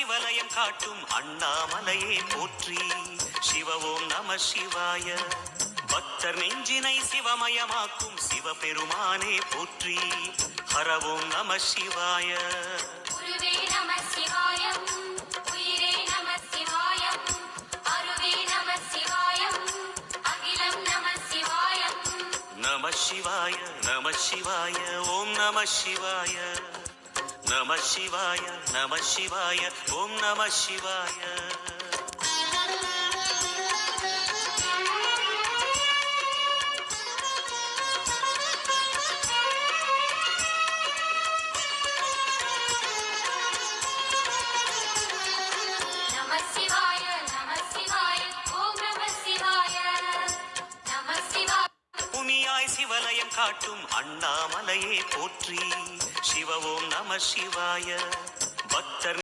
சிவலயம் காட்டும் அண்ணாமலையே போற்றி. சிவ ஓம் நம சிவாய. பக்தர் நெஞ்சினை சிவமயமாக்கும் சிவபெருமானே போற்றி. ஹர ஓம் நம சிவாய. குருவே நம சிவாயம், உயிரே நம சிவாயம், அருவே நம சிவாயம், அகிலம் நம சிவாயம். நம சிவாய நம சிவாய ஓம் நம சிவாய. நம சிவாய நம சிவாய ஓம் நம சிவாய. சிவலயம் காட்டும் அண்ணாமலையே போற்றி. சிவ ஓம் நம சிவாய.